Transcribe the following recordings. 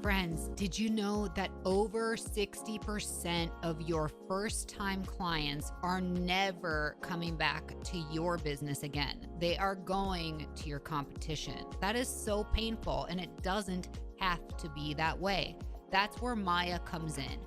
Friends, did you know that over 60% of your first-time clients are never coming back to your business again? They are going to your competition. That is so painful, and it doesn't have to be that way. That's where Maya comes in.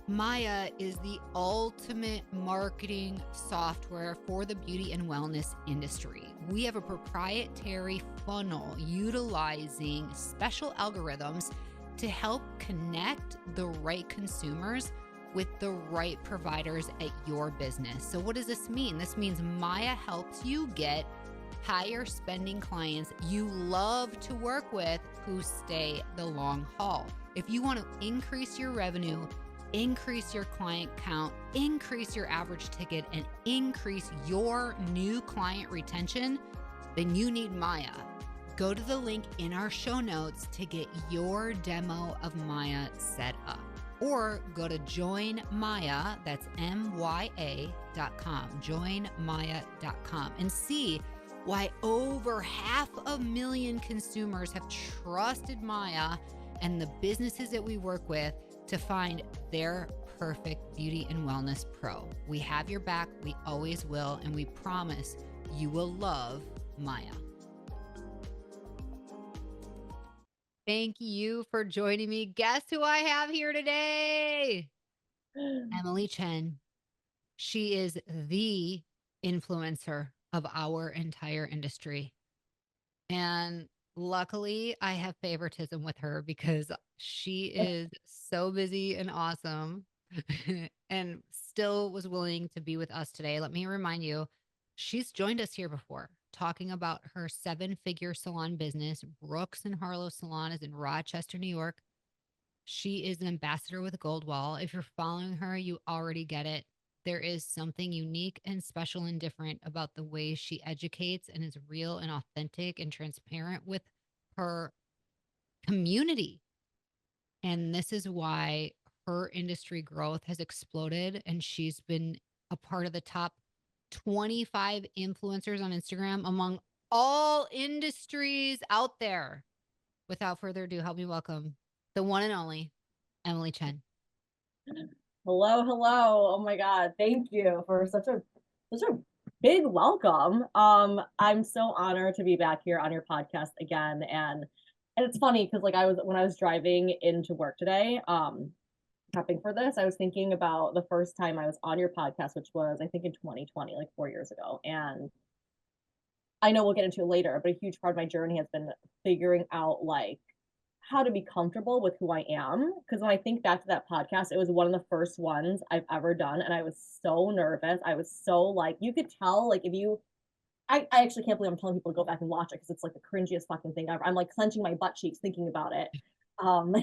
Maya is the ultimate marketing software for the beauty and wellness industry. We have a proprietary funnel utilizing special algorithms to help connect the right consumers with the right providers at your business. So what does this mean? This means Maya helps you get higher spending clients you love to work with who stay the long haul. If you want to increase your revenue, increase your client count, increase your average ticket, and increase your new client retention, then you need Maya. Go to the link in our show notes to get your demo of Maya set up. Or go to joinmaya, that's MYA.com, joinmaya.com, and see why over 500,000 consumers have trusted Maya and the businesses that we work with to find their perfect beauty and wellness pro. We have your back, we always will, and we promise you will love Maya. Thank you for joining me. Guess who I have here today? Emily Chen. She is the influencer of our entire industry. And luckily, I have favoritism with her because she is so busy and awesome and still was willing to be with us today. Let me remind you, she's joined us here before talking about her 7-figure salon business. Brooks and Harlow Salon is in Rochester, New York. She is an ambassador with Goldwall. If you're following her, you already get it. There is something unique and special and different about the way she educates and is real and authentic and transparent with her community. And this is why her industry growth has exploded. And she's been a part of the top 25 influencers on Instagram among all industries out there. Without further ado, help me welcome the one and only Emily Chen. Hello, hello. Oh my God. Thank you for such a big welcome. I'm so honored to be back here on your podcast again. And it's funny because like when I was driving into work today, prepping for this, I was thinking about the first time I was on your podcast, which was I think in 2020, like 4 years ago. And I know we'll get into it later, but a huge part of my journey has been figuring out like how to be comfortable with who I am. Because when I think back to that podcast, it was one of the first ones I've ever done. And I was so nervous. I was so like, you could tell, like, if you, I actually can't believe I'm telling people to go back and watch it because it's like the cringiest fucking thing ever. I'm like clenching my butt cheeks thinking about it. Um,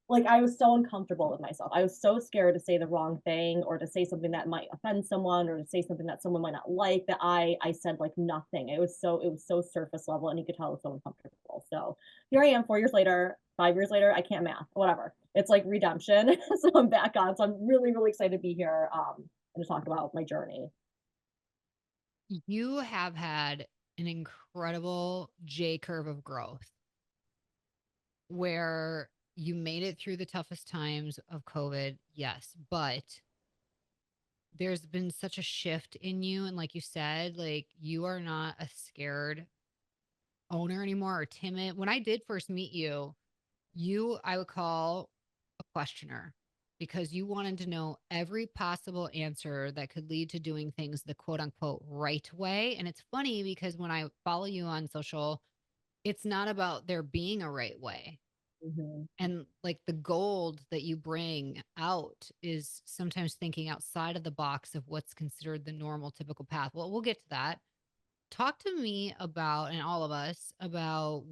like I was so uncomfortable with myself. I was so scared to say the wrong thing or to say something that might offend someone or to say something that someone might not like that I said like nothing. It was so surface level and you could tell it was so uncomfortable. So here I am 4 years later, 5 years later, I can't math, whatever. It's like redemption. So I'm back on. So I'm really, really excited to be here and to talk about my journey. You have had an incredible J curve of growth where you made it through the toughest times of COVID, yes, but there's been such a shift in you. And like you said, like you are not a scared owner anymore or timid. When I did first meet you, I would call a questioner because you wanted to know every possible answer that could lead to doing things the quote unquote right way. And it's funny because when I follow you on social, it's not about there being a right way. Mm-hmm. And like the gold that you bring out is sometimes thinking outside of the box of what's considered the normal, typical path. Well, we'll get to that. Talk to me about, and all of us, about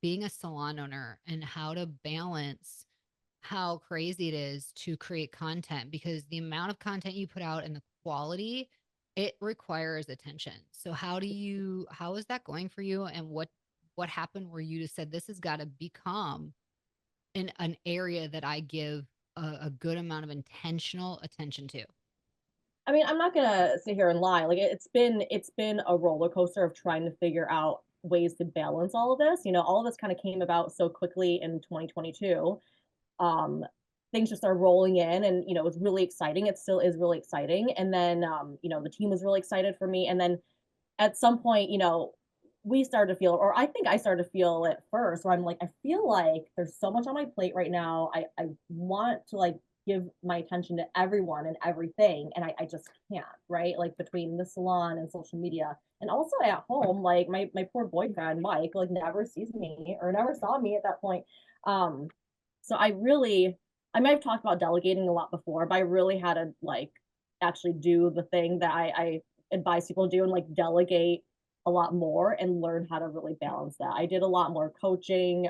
being a salon owner and how to balance how crazy it is to create content because the amount of content you put out and the quality, it requires attention. So how is that going for you? And what happened where you just said, this has got to become an area that I give a good amount of intentional attention to? I mean, I'm not gonna sit here and lie. Like it's been a roller coaster of trying to figure out ways to balance all of this. You know, all of this kind of came about so quickly in 2022. um, things just started rolling in, and it was really exciting. It still is really exciting. And then the team was really excited for me. And then at some point, we started to feel, or I think I started to feel it first, where I'm like, I feel like there's so much on my plate right now. I want to like give my attention to everyone and everything. And I just can't, right? Like between the salon and social media. And also at home, like my poor boyfriend, Mike, like never sees me or never saw me at that point. Um, so I might have talked about delegating a lot before, but I really had to like actually do the thing that I advise people to do and like delegate a lot more and learn how to really balance that. I did a lot more coaching,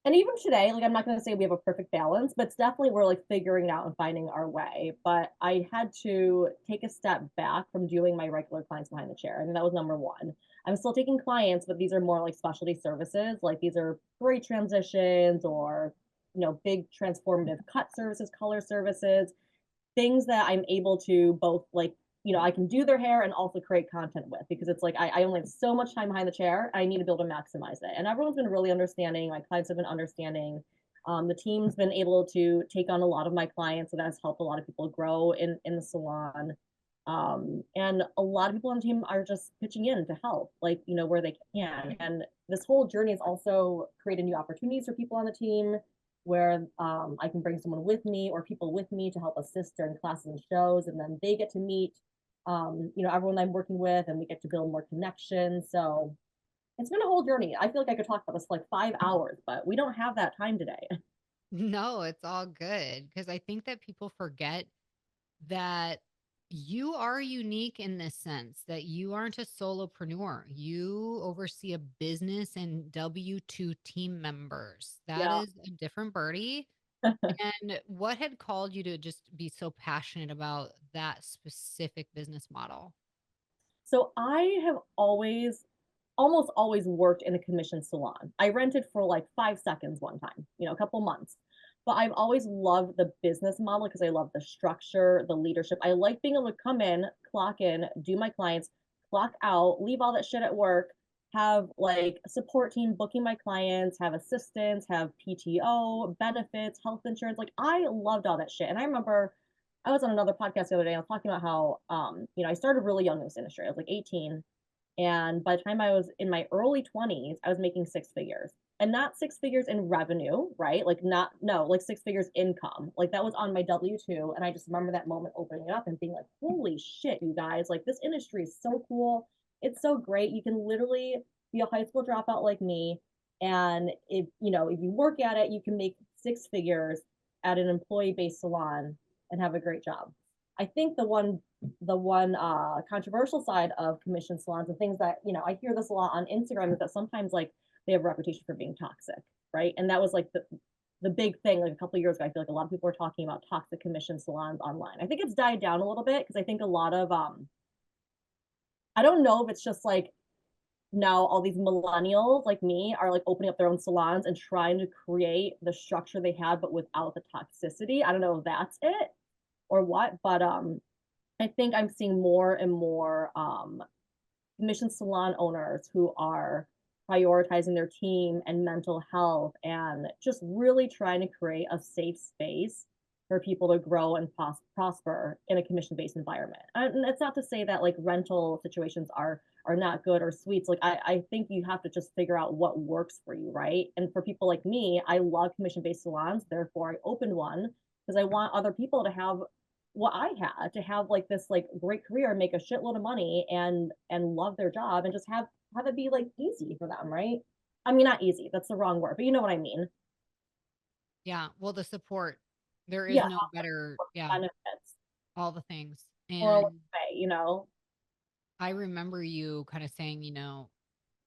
and even today, like I'm not going to say we have a perfect balance, but it's definitely we're like figuring it out and finding our way. But I had to take a step back from doing my regular clients behind the chair, and that was number one. I'm still taking clients, but these are more like specialty services. Like these are great transitions or big transformative cut services, color services, things that I'm able to both like, I can do their hair and also create content with, because it's like I only have so much time behind the chair. I need to be able to maximize it. And everyone's been really understanding. My clients have been understanding. The team's been able to take on a lot of my clients, so that's helped a lot of people grow in the salon. And a lot of people on the team are just pitching in to help, like, where they can. And this whole journey has also created new opportunities for people on the team where I can bring someone with me or people with me to help assist during classes and shows. And then they get to meet, everyone I'm working with, and we get to build more connections. So it's been a whole journey. I feel like I could talk about this for like 5 hours, but we don't have that time today. No, it's all good because I think that people forget that you are unique in this sense that you aren't a solopreneur. You oversee a business and W-2 team members. That Yeah. is a different birdie. And what had called you to just be so passionate about that specific business model? So I have almost always worked in a commission salon. I rented for like 5 seconds one time, a couple months. But I've always loved the business model because I love the structure, the leadership. I like being able to come clock in, do my clients, clock out, leave all that shit at work, have like a support team booking my clients, have assistants, have PTO, benefits, health insurance. Like I loved all that shit. And I remember I was on another podcast the other day. I was talking about how, I started really young in this industry. I was like 18, and by the time I was in my early 20s, I was making six figures. And not six figures in revenue, right? Like not no, like six figures income. Like that was on my W2. And I just remember that moment opening it up and being like, holy shit, you guys, like this industry is so cool. It's so great. You can literally be a high school dropout like me. And if you work at it, you can make six figures at an employee-based salon and have a great job. I think the one controversial side of commission salons and things that I hear this a lot on Instagram is that sometimes like they have a reputation for being toxic, right? And that was like the big thing like a couple of years ago. I feel like a lot of people were talking about toxic commission salons online. I think it's died down a little bit because I think a lot of I don't know if it's just like now all these millennials like me are like opening up their own salons and trying to create the structure they had but without the toxicity. I don't know if that's it or what, but I think I'm seeing more and more commission salon owners who are prioritizing their team and mental health and just really trying to create a safe space for people to grow and prosper in a commission-based environment. And it's not to say that like rental situations are not good or sweets. Like I think you have to just figure out what works for you, right? And for people like me, I love commission-based salons. Therefore, I opened one because I want other people to have what I had, to have like this like great career, make a shitload of money and love their job and just have it be like easy for them, right? I mean, not easy, that's the wrong word, but you know what I mean. Yeah. Well, the support, there is Yeah, no better. Yeah. benefits All the things. or And way. I remember you kind of saying,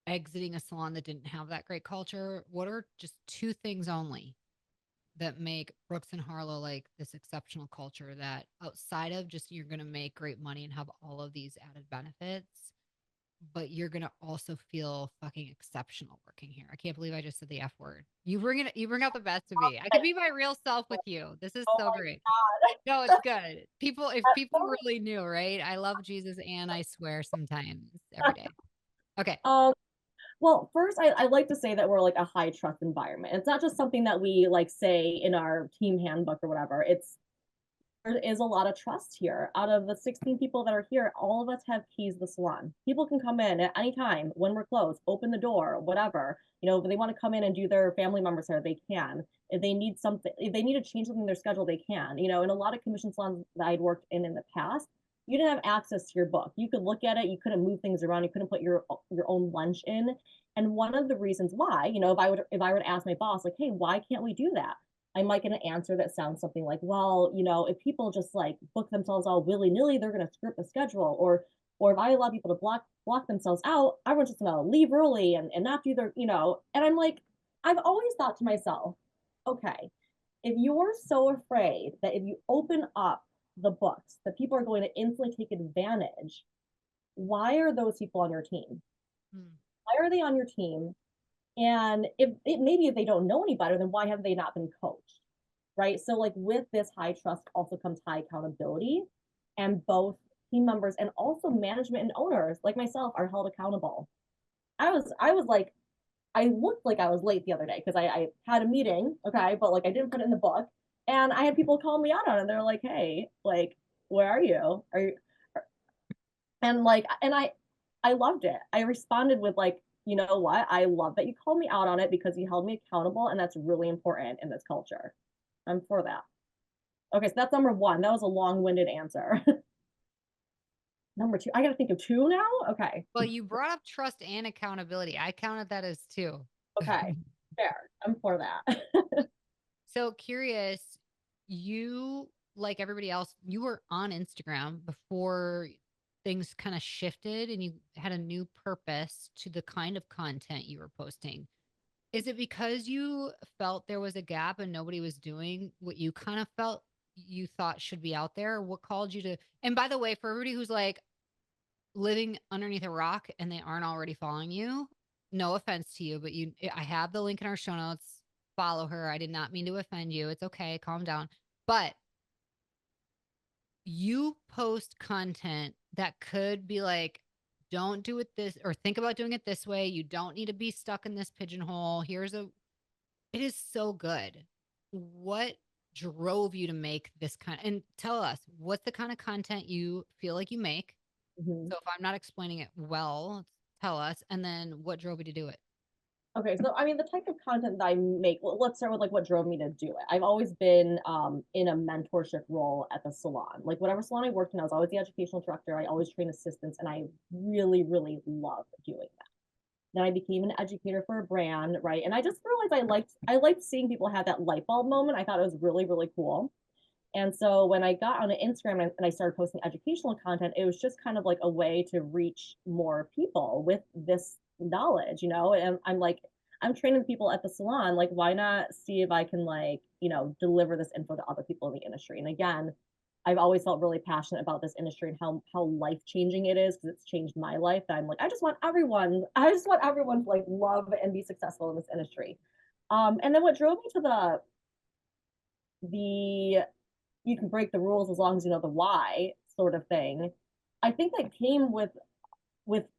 exiting a salon that didn't have that great culture. What are just two things only that make Brooks and Harlow like this exceptional culture that outside of just you're going to make great money and have all of these added benefits, but you're going to also feel fucking exceptional working here. I can't believe I just said the F word. You bring out the best of me. I could be my real self with you. This is Oh so my great. No, it's god. good. If That's people so, really knew, right? I love Jesus and I swear sometimes every day. Okay. um Well, first, I like to say that we're like a high trust environment. It's not just something that we like say in our team handbook or whatever. It's there is a lot of trust here. Out of the 16 people that are here, all of us have keys to the salon. People can come in at any time when we're closed, open the door, whatever. If they want to come in and do their family members hair, they can. If they need something, if they need to change something in their schedule, they can. In a lot of commission salons that I'd worked in the past, you didn't have access to your book. You could look at it, you couldn't move things around, you couldn't put your own lunch in. And one of the reasons why, if I were to ask my boss, like, hey, why can't we do that? I might get an answer that sounds something like, well, if people just like book themselves all willy nilly, they're going to screw up the schedule. Or if I allow people to block themselves out, everyone's just going to leave early and not do and I'm like, I've always thought to myself, okay, if you're so afraid that if you open up the books, that people are going to instantly take advantage, why are those people on your team? Hmm. Why are they on your team? And if they don't know any better, then why have they not been coached? Right. So like with this high trust also comes high accountability, and both team members and also management and owners like myself are held accountable. I was like, I looked like I was late the other day because I had a meeting, okay, but like I didn't put it in the book. And I had people call me out on it. They're like, hey, like, where are you? Are you and like and I loved it. I responded with like, you know what? I love that you called me out on it because you held me accountable, and that's really important in this culture. I'm for that. Okay, so that's number one. That was a long-winded answer. Number two, I gotta think of two now. Okay. Well, you brought up trust and accountability. I counted that as two. Okay. Fair. I'm for that. So curious, you, like everybody else, you were on Instagram before things kind of shifted and you had a new purpose to the kind of content you were posting. Is it because you felt there was a gap and nobody was doing what you kind of felt you thought should be out there? What called you to? And by the way, for everybody who's like living underneath a rock and they aren't already following you, no offense to you, but I have the link in our show notes. Follow her. I did not mean to offend you. It's okay. Calm down. But you post content that could be like, don't do it this or think about doing it this way. You don't need to be stuck in this pigeonhole. It is so good. What drove you to make this and tell us what's the kind of content you feel like you make? Mhm. So if I'm not explaining it well, tell us. And then what drove you to do it? Okay, so I mean, the type of content that I make, well, let's start with like what drove me to do it. I've always been in a mentorship role at the salon. Like whatever salon I worked in, I was always the educational director. I always trained assistants, and I really, really loved doing that. Then I became an educator for a brand, right? And I just realized I liked seeing people have that light bulb moment. I thought it was really, really cool. And so when I got on Instagram and I started posting educational content, it was just kind of like a way to reach more people with this knowledge. And I'm like, I'm training people at the salon. Like, why not see if I can like, deliver this info to other people in the industry? And again, I've always felt really passionate about this industry and how life changing it is because it's changed my life. That I'm like, I just want everyone to like love and be successful in this industry. And then what drove me to the you can break the rules as long as you know the why sort of thing. I think that came with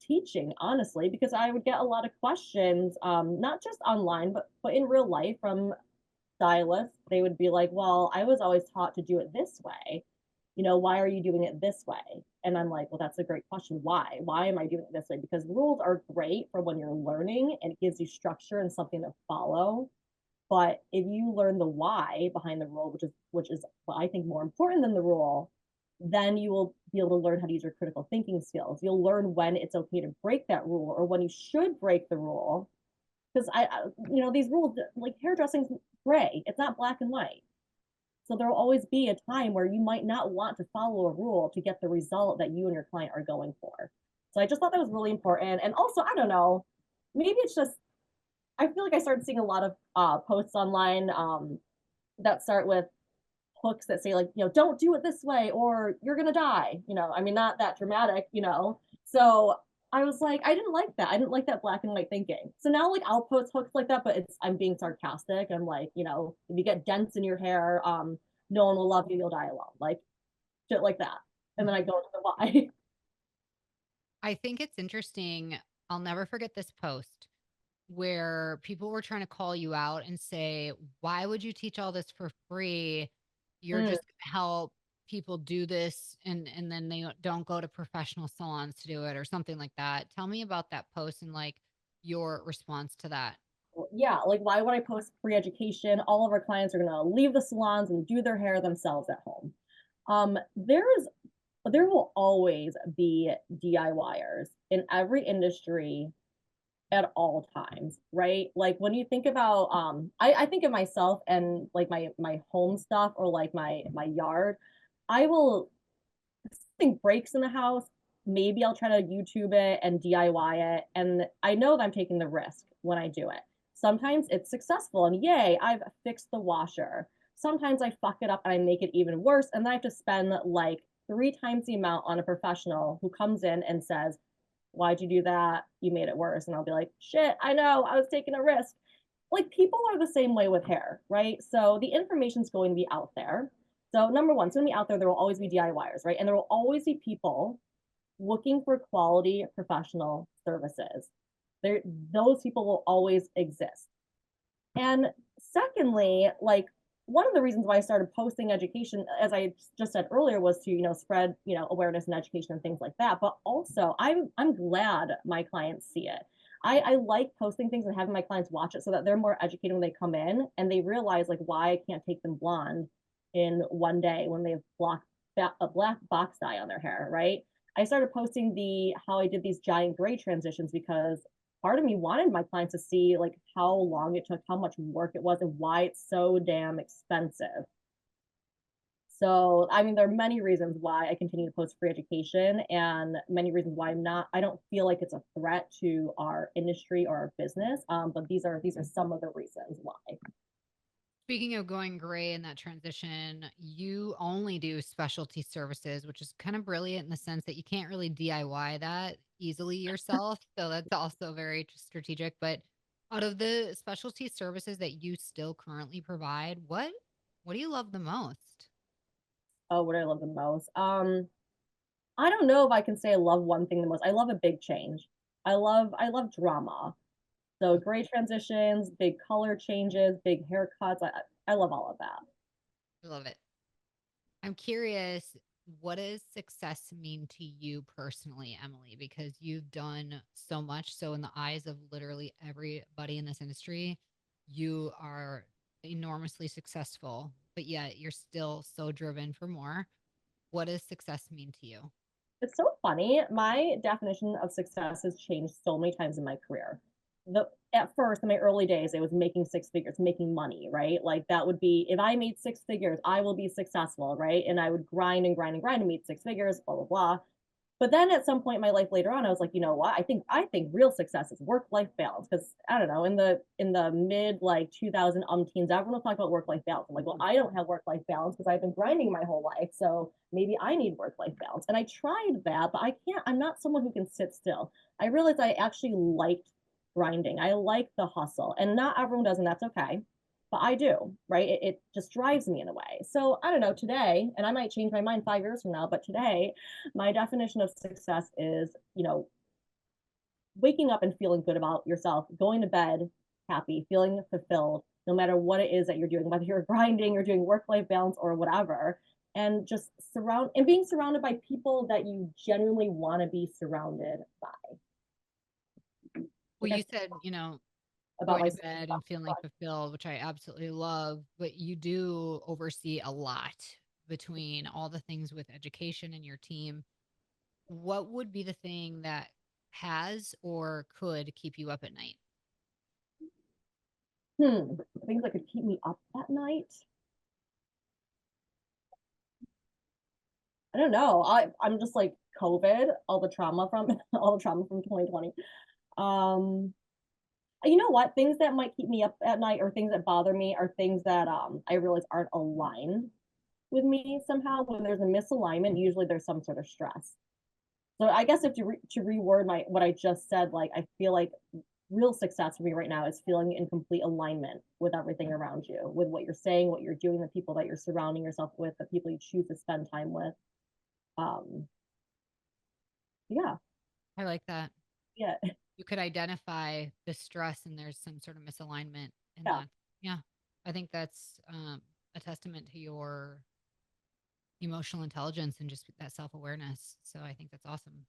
teaching, honestly, because I would get a lot of questions, not just online, but in real life from stylists. They would be like, "Well, I was always taught to do it this way. Why are you doing it this way?" And I'm like, "Well, that's a great question. Why? Why am I doing it this way?" Because rules are great for when you're learning and it gives you structure and something to follow. But if you learn the why behind the rule, which is what I think more important than the rule, then you will be able to learn how to use your critical thinking skills. You'll learn when it's okay to break that rule or when you should break the rule. Because these rules like hairdressing's gray. It's not black and white. So there will always be a time where you might not want to follow a rule to get the result that you and your client are going for. So I just thought that was really important. And also, I don't know, maybe it's just I feel like I started seeing a lot of posts online that start with hooks that say like, don't do it this way or you're gonna die. I mean, not that dramatic. So I was like, I didn't like that. I didn't like that black and white thinking. So now like I'll post hooks like that, but I'm being sarcastic. I'm like, if you get dents in your hair, no one will love you. You'll die alone. Like shit like that. And then I go into the why. I think it's interesting. I'll never forget this post. where people were trying to call you out and say, why would you teach all this for free? You're Mm. just going to help people do this and then they don't go to professional salons to do it or something like that. Tell me about that post and like your response to that. Yeah, like why would I post free education? All of our clients are gonna leave the salons and do their hair themselves at home. There will always be DIYers in every industry at all times, right? Like when you think about I think of myself and like my home stuff or like my yard, I will something breaks in the house, maybe I'll try to YouTube it and DIY it. And I know that I'm taking the risk when I do it. Sometimes it's successful and yay, I've fixed the washer. Sometimes I fuck it up and I make it even worse. And then I have to spend like 3 times the amount on a professional who comes in and says, why'd you do that? You made it worse. And I'll be like, shit, I know, I was taking a risk. Like people are the same way with hair, right? So the information's going to be out there. So number one, it's going to be out there. There will always be DIYers, right? And there will always be people looking for quality professional services. There, those people will always exist. And secondly, like one of the reasons why I started posting education, as I just said earlier, was to spread awareness and education and things like that. But also, I'm glad my clients see it. I like posting things and having my clients watch it so that they're more educated when they come in and they realize like why I can't take them blonde in one day when they have a black box dye on their hair, right? I started posting the how I did these giant gray transitions because part of me wanted my clients to see like how long it took, how much work it was, and why it's so damn expensive. So, I mean, there are many reasons why I continue to post free education and many reasons why I don't feel like it's a threat to our industry or our business. But these are some of the reasons why. Speaking of going gray in that transition, you only do specialty services, which is kind of brilliant in the sense that you can't really DIY that easily yourself. So that's also very strategic. But out of the specialty services that you still currently provide, what do you love the most? Oh, what I love the most. I don't know if I can say I love one thing the most. I love a big change. I love drama. So gray transitions, big color changes, big haircuts. I love all of that. I love it. I'm curious, what does success mean to you personally, Emily? Because you've done so much. So, in the eyes of literally everybody in this industry, you are enormously successful, but yet you're still so driven for more. What does success mean to you? It's so funny. My definition of success has changed so many times in my career. At first, in my early days, it was making 6 figures, making money, right? Like that would be if I made 6 figures, I will be successful, right? And I would grind and grind and grind to meet 6 figures, blah blah blah. But then at some point in my life later on, I was like, you know what? I think real success is work life balance because I don't know in the mid like 2000 teens, everyone was talking about work life balance. I'm like, well, I don't have work life balance because I've been grinding my whole life, so maybe I need work life balance. And I tried that, but I can't. I'm not someone who can sit still. I realized I actually liked grinding. I like the hustle, and not everyone does, and that's okay. But I do, right? It just drives me in a way. So I don't know today, and I might change my mind 5 years from now, but today my definition of success is, waking up and feeling good about yourself, going to bed happy, feeling fulfilled, no matter what it is that you're doing, whether you're grinding, you're doing work life balance or whatever, and just being surrounded by people that you genuinely want to be surrounded by. Well, Like I you said said, about going to myself. bed and feeling fulfilled, which I absolutely love, but you do oversee a lot between all the things with education and your team. What would be the thing that has or could keep you up at night? Things that could keep me up at night. I don't know. I'm just like COVID, all the trauma from all the trauma from 2020. Um, you know what? Things that might keep me up at night or things that bother me are things that I realize aren't aligned with me somehow. When there's a misalignment, usually there's some sort of stress. So I guess if to reword my what I just said, like I feel like real success for me right now is feeling in complete alignment with everything around you, with what you're saying, what you're doing, the people that you're surrounding yourself with, the people you choose to spend time with. Um, yeah. I like that. Yeah. You could identify the stress and there's some sort of misalignment in Yeah. that. Yeah. I think that's a testament to your emotional intelligence and just that self awareness. So I think that's awesome.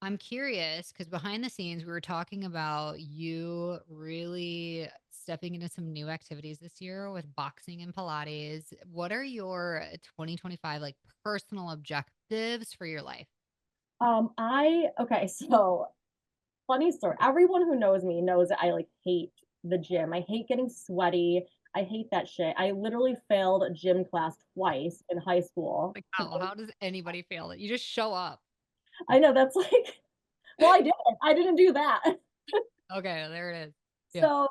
I'm curious because behind the scenes, we were talking about you really stepping into some new activities this year with boxing and Pilates. What are your 2025 like personal objectives for your life? Okay, so funny story. Everyone who knows me knows that I like hate the gym. I hate getting sweaty. I hate that shit. I literally failed a gym class twice in high school. Like, how does anybody fail it? You just show up. I know that's like, well, I did. I didn't do that. Okay, there it is. Yeah. So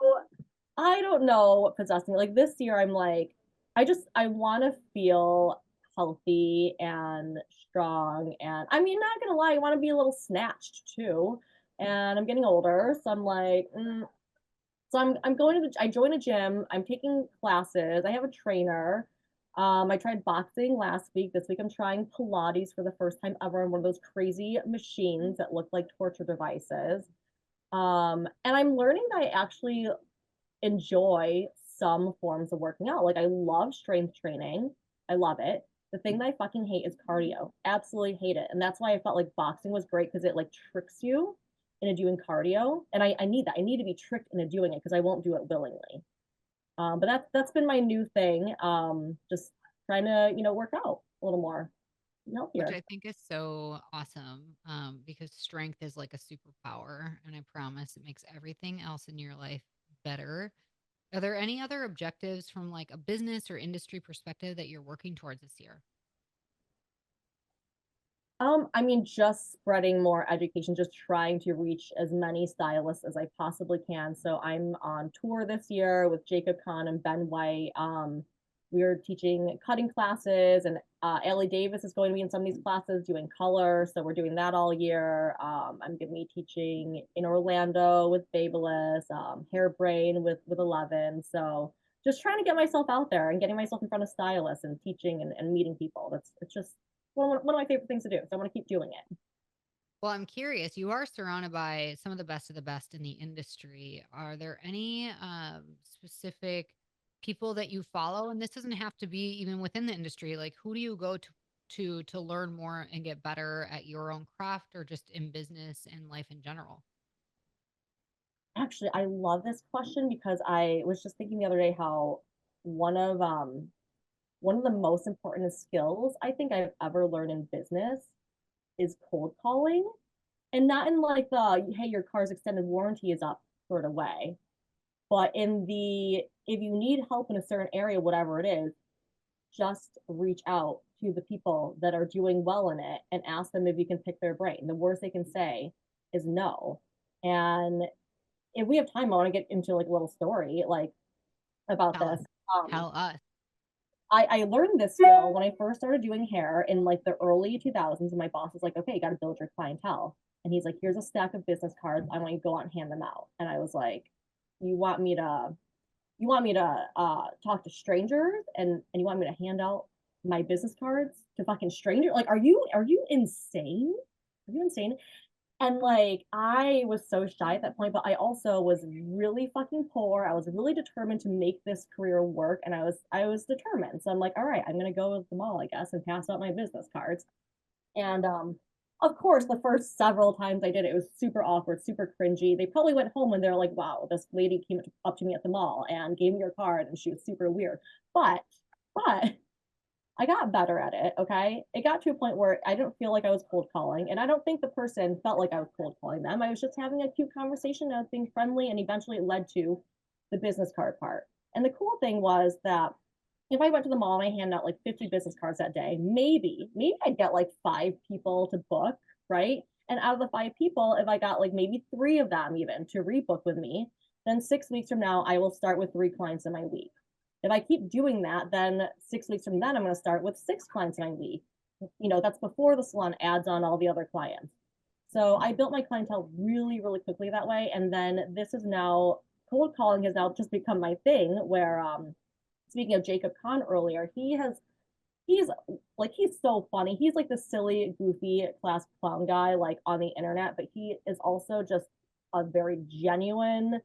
I don't know what possessed me. Like this year, I'm like, I want to feel healthy and strong. And I mean, not gonna lie, I want to be a little snatched too. And I'm getting older, so I'm like, so I'm going to I joined a gym. I'm taking classes. I have a trainer. I tried boxing last week. This week I'm trying Pilates for the first time ever on one of those crazy machines that look like torture devices. And I'm learning that I actually enjoy some forms of working out. Like I love strength training. I love it. The thing that I fucking hate is cardio. Absolutely hate it. And that's why I felt like boxing was great because it like tricks you into doing cardio. And I need that. I need to be tricked into doing it because I won't do it willingly. But that's been my new thing. Just trying to, work out a little more Which healthier. I think is so awesome because strength is like a superpower. And I promise it makes everything else in your life better. Are there any other objectives from like a business or industry perspective that you're working towards this year? I mean, just spreading more education, just trying to reach as many stylists as I possibly can. So I'm on tour this year with Jacob Kahn and Ben White. We're teaching cutting classes, and Ellie Davis is going to be in some of these classes doing color. So we're doing that all year. I'm going to be teaching in Orlando with Babyliss, Hairbrain with 11. So just trying to get myself out there and getting myself in front of stylists and teaching and meeting people. It's just one of my favorite things to do. So I want to keep doing it. Well, I'm curious. You are surrounded by some of the best in the industry. Are there any specific people that you follow? And this doesn't have to be even within the industry. Like, who do you go to learn more and get better at your own craft, or just in business and life in general? Actually, I love this question because I was just thinking the other day how one of um one of the most important skills I think I've ever learned in business is cold calling. And not in like the hey, your car's extended warranty is up sort of way, but in the if you need help in a certain area, whatever it is, just reach out to the people that are doing well in it and ask them if you can pick their brain. The worst they can say is no. And if we have time, I want to get into like a little story like about Tell us. this. Tell us. I learned this skill when I first started doing hair in like the early 2000s. And my boss was like, okay, you got to build your clientele. And he's like, here's a stack of business cards. I want you to go out and hand them out. And I was like, you want me to talk to strangers and you want me to hand out my business cards to fucking strangers? Like, are you insane? Are you insane? And like I was so shy at that point, but I also was really fucking poor. I was really determined to make this career work, and I was determined. So I'm like, all right, I'm gonna go to the mall, I guess, and pass out my business cards. And of course, the first several times I did it, it was super awkward, super cringy. They probably went home and they're like, wow, this lady came up to me at the mall and gave me her card, and she was super weird. But I got better at it. Okay. It got to a point where I didn't feel like I was cold calling. And I don't think the person felt like I was cold calling them. I was just having a cute conversation. I was being friendly. And eventually it led to the business card part. And the cool thing was that if I went to the mall and I handed out like 50 business cards that day, maybe I'd get like 5 people to book. Right. And out of the 5 people, if I got like maybe 3 of them even to rebook with me, then 6 weeks from now, I will start with 3 clients in my week. If I keep doing that, then 6 weeks from then, I'm going to start with 6 clients in my week. That's before the salon adds on all the other clients. So I built my clientele really, really quickly that way. And then this is now, cold calling has now just become my thing where, speaking of Jacob Kahn earlier, he has he's he's so funny. He's like the silly, goofy class clown guy like on the internet, but he is also just a very genuine,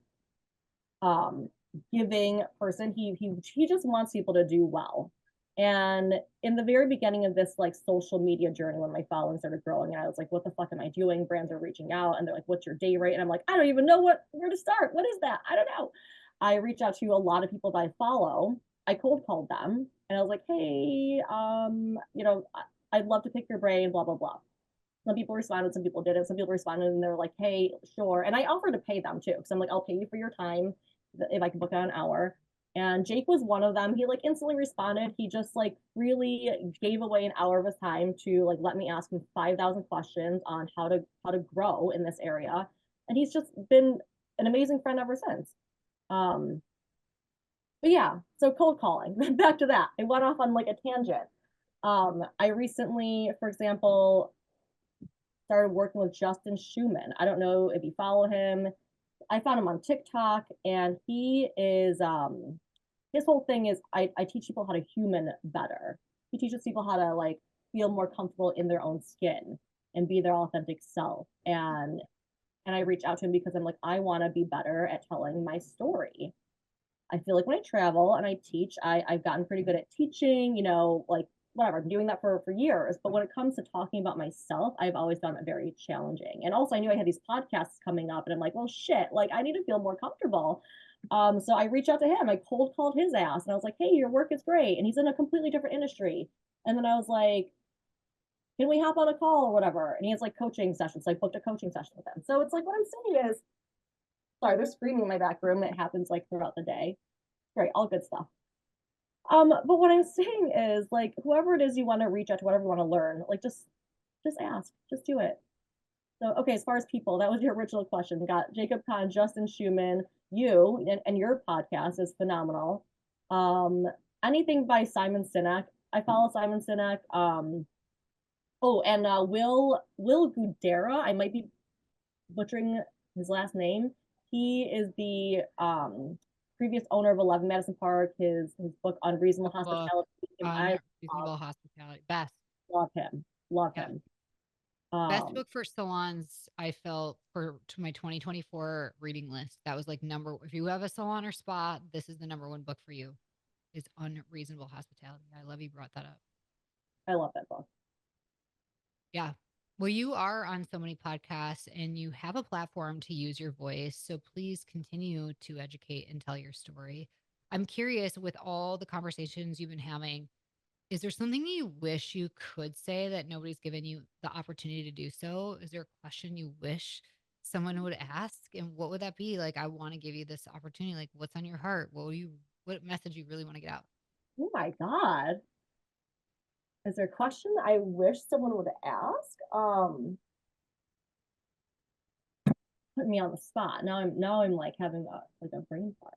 um, giving person. He just wants people to do well. And in the very beginning of this like social media journey, when my following started growing, and I was like, "What the fuck am I doing?" Brands are reaching out, and they're like, "What's your day rate?" And I'm like, "I don't even know where to start. What is that? I don't know." I reach out to a lot of people that I follow. I cold called them, and I was like, "Hey, I'd love to pick your brain." Blah blah blah. Some people responded, some people didn't. Some people responded and they're like, "Hey, sure." And I offered to pay them too, because I'm like, "I'll pay you for your time if I can book out an hour." And Jake was one of them. He like instantly responded. He just like really gave away an hour of his time to like let me ask him 5,000 questions on how to grow in this area. And he's just been an amazing friend ever since. Um, but yeah, so cold calling. Back to that. I went off on like a tangent. I recently, for example, started working with Justin Schumann. I don't know if you follow him. I found him on TikTok, and he is his whole thing is I teach people how to human better. He teaches people how to like feel more comfortable in their own skin and be their authentic self. And I reach out to him because I'm like, I want to be better at telling my story. I feel like when I travel and I teach, I've gotten pretty good at teaching, like whatever, I'm doing that for years. But when it comes to talking about myself, I've always found it very challenging. And also I knew I had these podcasts coming up and I'm like, well shit, like I need to feel more comfortable. So I reached out to him. I cold called his ass and I was like, hey, your work is great. And he's in a completely different industry. And then I was like, can we hop on a call or whatever? And he has like coaching sessions. So I booked a coaching session with him. So it's like what I'm saying is, sorry, there's screaming in my back room that happens like throughout the day. Great, all good stuff. But what I'm saying is like whoever it is you want to reach out to, whatever you want to learn, like just ask, just do it. So okay, as far as people, that was your original question. We got Jacob Kahn, Justin Schumann, you, and your podcast is phenomenal. Um, Anything by Simon Sinek. I follow Simon Sinek. Oh, and Will Gudera. I might be butchering his last name. He is the previous owner of 11 Madison Park. His book Unreasonable Book Hospitality. I Unreasonable Hospitality. Best. love him. Love Yeah. him. Best Um, book for salons, I felt for to my 2024 reading list. That was like number if you have a salon or spa, this is the number one book for you. Is Unreasonable Hospitality. I love you brought that up. I love that book. Yeah. Well, you are on so many podcasts and you have a platform to use your voice. So please continue to educate and tell your story. I'm curious with all the conversations you've been having, is there something you wish you could say that nobody's given you the opportunity to do so? Is there a question you wish someone would ask? And what would that be? Like, I want to give you this opportunity. Like, what's on your heart? What message you really want to get out? Oh my God. Is there a question I wish someone would ask? Put me on the spot. Now I'm like having a brain fart.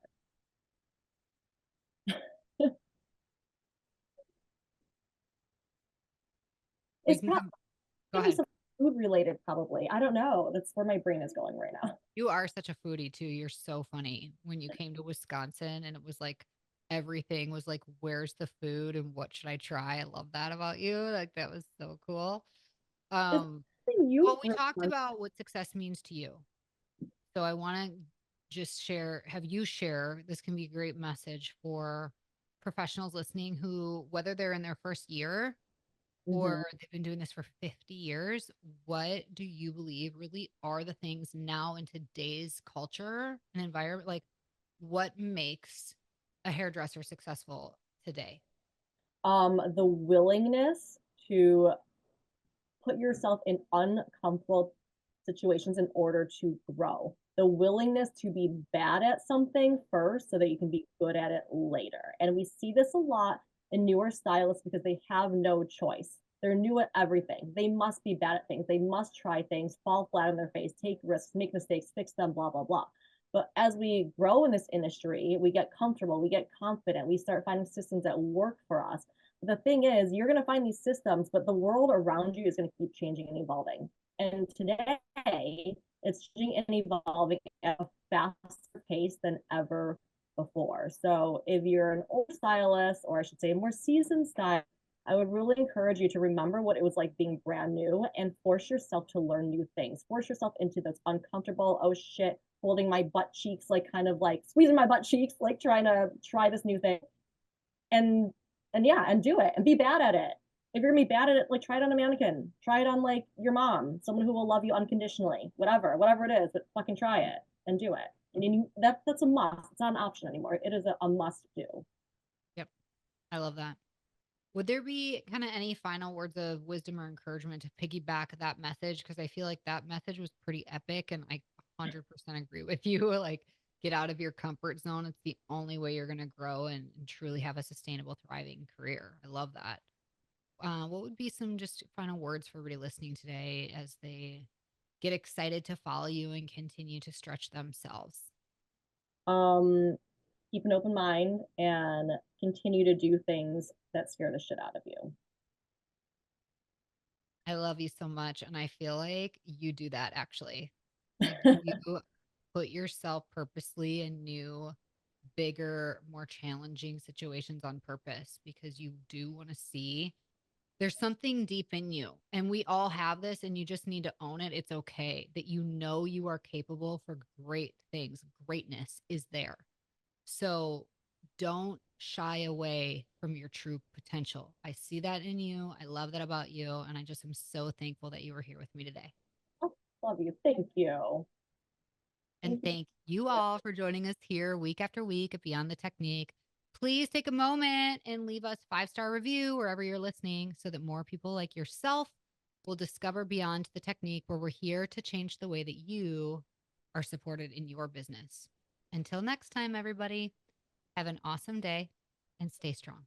We It's can probably come. Go maybe ahead. some food related, probably. I don't know. That's where my brain is going right now. You are such a foodie too. You're so funny. When you came to Wisconsin and it was like everything was like, where's the food and what should I try? I love that about you. Like that was so cool. Is Um, something you well, we talked about what success means to you. So I want to just have you share, this can be a great message for professionals listening who, whether they're in their first year or Mhm. they've been doing this for 50 years, what do you believe really are the things now in today's culture and environment? Like, what makes a hairdresser successful today? The willingness to put yourself in uncomfortable situations in order to grow. The willingness to be bad at something first so that you can be good at it later. And we see this a lot in newer stylists because they have no choice. They're new at everything. They must be bad at things. They must try things, fall flat on their face, take risks, make mistakes, fix them, blah, blah, blah. But as we grow in this industry, we get comfortable, we get confident, we start finding systems that work for us. The thing is, you're going to find these systems, but the world around you is going to keep changing and evolving. And today, it's changing and evolving at a faster pace than ever before. So if you're an old stylist, or I should say, a more seasoned stylist, I would really encourage you to remember what it was like being brand new and force yourself to learn new things. Force yourself into those uncomfortable, oh shit, holding my butt cheeks, like kind of like squeezing my butt cheeks, like trying to try this new thing. And yeah, and do it and be bad at it. If you're gonna be bad at it, like try it on a mannequin. Try it on like your mom, someone who will love you unconditionally. Whatever it is, but fucking try it and do it. And that's a must. It's not an option anymore. It is a must do. Yep. I love that. Would there be kind of any final words of wisdom or encouragement to piggyback that message? Because I feel like that message was pretty epic, and I 100% agree with you. Like, get out of your comfort zone. It's the only way you're going to grow and truly have a sustainable, thriving career. I love that. What would be some just final words for everybody listening today as they get excited to follow you and continue to stretch themselves? Um, Keep an open mind and continue to do things that scare the shit out of you. I love you so much. And I feel like you do that actually. Like you put yourself purposely in new, bigger, more challenging situations on purpose because you do want to see there's something deep in you. And we all have this, and you just need to own it. It's okay that you know you are capable for great things. Greatness is there. So don't shy away from your true potential. I see that in you. I love that about you. And I just am so thankful that you were here with me today. Oh, love you. Thank you. And Thank you. thank you all for joining us here week after week at Beyond the Technique. Please take a moment and leave us 5-star review wherever you're listening so that more people like yourself will discover Beyond the Technique, where we're here to change the way that you are supported in your business. Until next time, everybody, have an awesome day and stay strong.